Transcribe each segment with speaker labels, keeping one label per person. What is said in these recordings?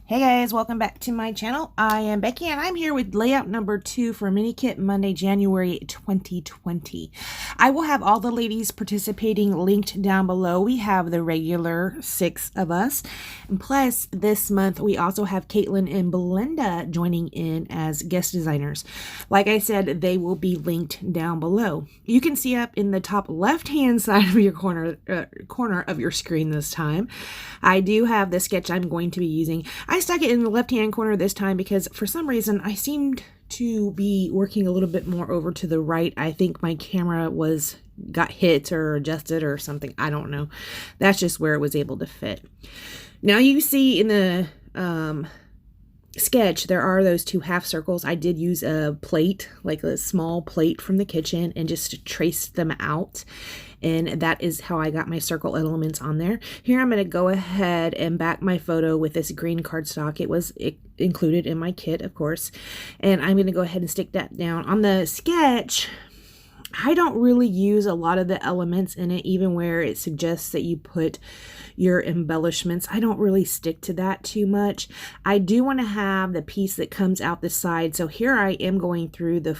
Speaker 1: Hey guys, welcome back to my channel. I am Becky and I'm here with layout number 2 for Mini Kit Monday, January 2020. I will have all the ladies participating linked down below. We have the regular 6 of us. And plus, this month we also have Katelyn and Belinda joining in as guest designers. Like I said, they will be linked down below. You can see up in the top left-hand side of your corner of your screen this time. I do have the sketch I'm going to be using. I stuck it in the left-hand corner this time because for some reason I seemed to be working a little bit more over to the right. I think my camera got hit or adjusted or something. I don't know. That's just where it was able to fit. Now you see in the sketch there are those 2 half circles. I did use a plate, like a small plate from the kitchen, and just traced them out. And that is how I got my circle elements on there. Here I'm going to go ahead and back my photo with this green cardstock. It was included in my kit, of course. And I'm going to go ahead and stick that down. On the sketch, I don't really use a lot of the elements in it, even where it suggests that you put your embellishments. I don't really stick to that too much. I do want to have the piece that comes out the side. So here I am going through the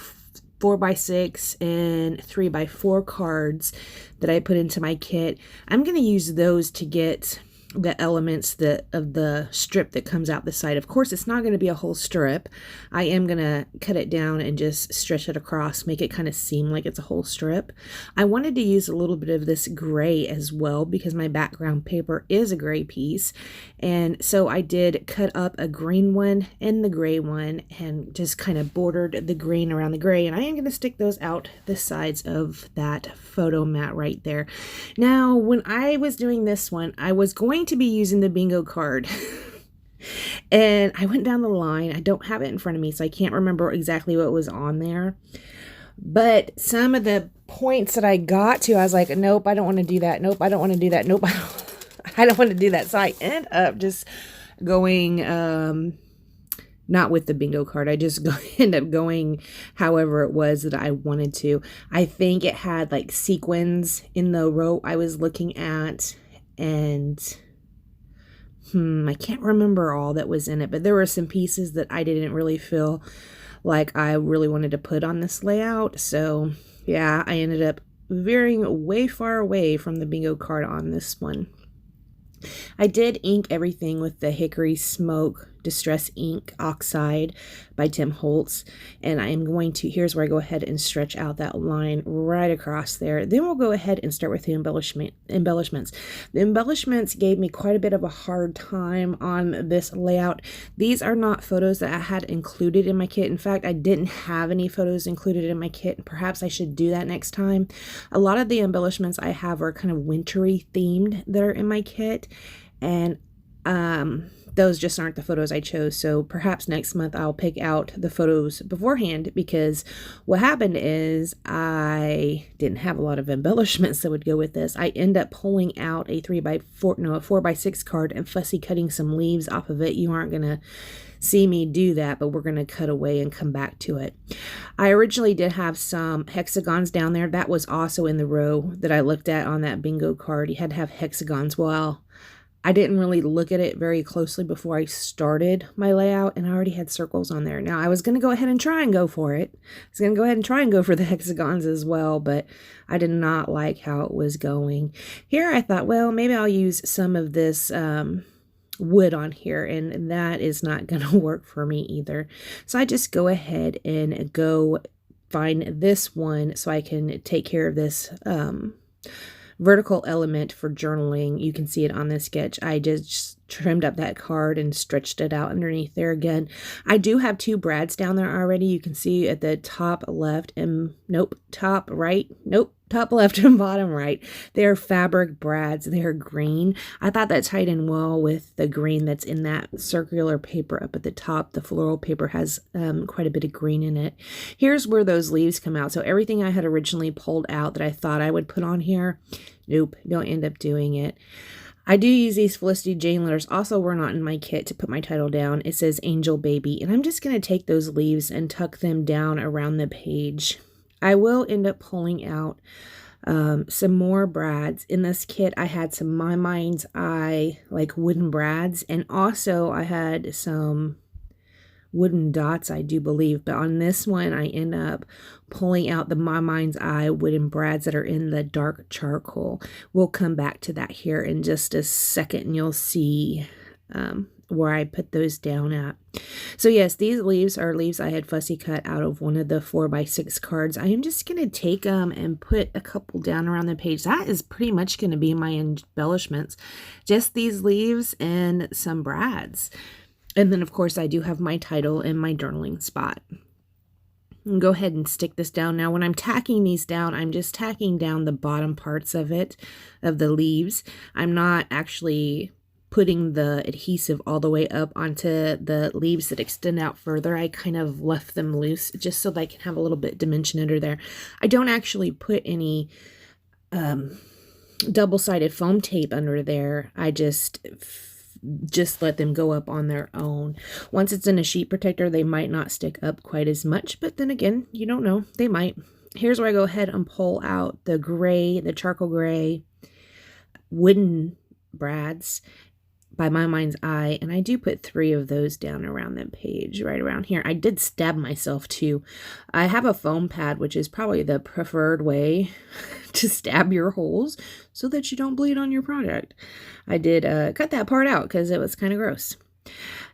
Speaker 1: 4x6 and 3x4 cards that I put into my kit. I'm going to use those to get the elements of the strip that comes out the side. Of course, it's not going to be a whole strip. I am going to cut it down and just stretch it across, make it kind of seem like it's a whole strip. I wanted to use a little bit of this gray as well because my background paper is a gray piece. And so I did cut up a green one and the gray one and just kind of bordered the green around the gray. And I am going to stick those out the sides of that photo mat right there. Now, when I was doing this one, I was going to be using the bingo card. And I went down the line. I don't have it in front of me, so I can't remember exactly what was on there. But some of the points that I got to, I was like, nope, I don't want to do that. Nope, I don't want to do that. Nope, I don't want to do that. So I end up just going, not with the bingo card. I just end up going however it was that I wanted to. I think it had like sequins in the row I was looking at, and I can't remember all that was in it, but there were some pieces that I didn't really feel like I really wanted to put on this layout. So yeah, I ended up veering way far away from the bingo card on this one. I did ink everything with the Hickory Smoke Distress Ink Oxide by Tim Holtz, and I am going to, here's where I go ahead and stretch out that line right across there. Then we'll go ahead and start with the embellishments. The embellishments gave me quite a bit of a hard time on this layout. These are not photos that I had included in my kit. In fact, I didn't have any photos included in my kit. Perhaps I should do that next time. A lot of the embellishments I have are kind of wintry themed that are in my kit, and those just aren't the photos I chose. So perhaps next month I'll pick out the photos beforehand, because what happened is I didn't have a lot of embellishments that would go with this. I end up pulling out a 4x6 card and fussy cutting some leaves off of it. You aren't going to see me do that, but we're going to cut away and come back to it. I originally did have some hexagons down there. That was also in the row that I looked at on that bingo card. You had to have hexagons. Well, I didn't really look at it very closely before I started my layout, and I already had circles on there. Now, I was going to go ahead and try and go for it. I was going to go ahead and try and go for the hexagons as well, but I did not like how it was going. Here, I thought, well, maybe I'll use some of this wood on here, and that is not going to work for me either. So I just go ahead and go find this one so I can take care of this vertical element for journaling. You can see it on this sketch. I just trimmed up that card and stretched it out underneath there again. I do have 2 brads down there already. You can see at the top left and top left and bottom right. They're fabric brads. They're green. I thought that tied in well with the green that's in that circular paper up at the top. The floral paper has quite a bit of green in it. Here's where those leaves come out. So everything I had originally pulled out that I thought I would put on here, nope, don't end up doing it. I do use these Felicity Jane letters. Also, were not in my kit to put my title down. It says Angel Baby, and I'm just going to take those leaves and tuck them down around the page. I will end up pulling out some more brads. In this kit, I had some My Mind's Eye, like wooden brads, and also I had some wooden dots, I do believe, but on this one I end up pulling out the My Mind's Eye wooden brads that are in the dark charcoal. We'll come back to that here in just a second, and you'll see where I put those down at. So yes, these leaves are leaves I had fussy cut out of one of the 4x6 cards. I am just going to take them and put a couple down around the page. That is pretty much going to be my embellishments. Just these leaves and some brads. And then, of course, I do have my title and my journaling spot. And go ahead and stick this down. Now, when I'm tacking these down, I'm just tacking down the bottom parts of it, of the leaves. I'm not actually putting the adhesive all the way up onto the leaves that extend out further. I kind of left them loose just so they can have a little bit dimension under there. I don't actually put any double-sided foam tape under there. I just let them go up on their own. Once it's in a sheet protector, they might not stick up quite as much, but then again, you don't know, they might. Here's where I go ahead and pull out the gray, the charcoal gray wooden brads by My Mind's Eye, and I do put 3 of those down around the page, right around here. I did stab myself too. I have a foam pad, which is probably the preferred way to stab your holes so that you don't bleed on your project. I did cut that part out because it was kind of gross.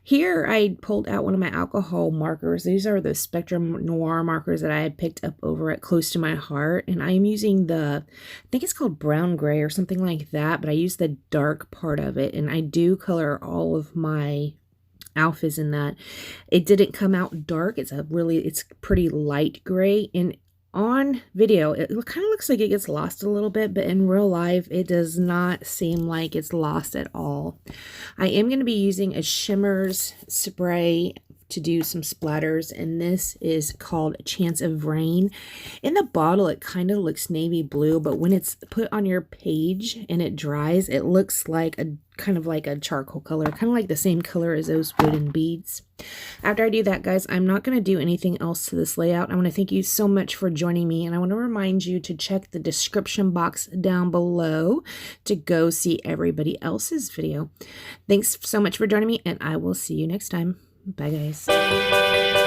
Speaker 1: Here I pulled out one of my alcohol markers. These are the Spectrum Noir markers that I had picked up over at Close to My Heart. And I am using the, I think it's called brown gray or something like that, but I use the dark part of it. And I do color all of my alphas in that. It didn't come out dark. It's pretty light gray. And on video, it kind of looks like it gets lost a little bit, but in real life, it does not seem like it's lost at all. I am going to be using a Shimmers spray to do some splatters, and this is called Chance of Rain. In the bottle, it kind of looks navy blue, but when it's put on your page and it dries, it looks like a kind of like a charcoal color, kind of like the same color as those wooden beads. After I do that, guys, I'm not going to do anything else to this layout. I want to thank you so much for joining me, and I want to remind you to check the description box down below to go see everybody else's video. Thanks so much for joining me, and I will see you next time. Bye, guys.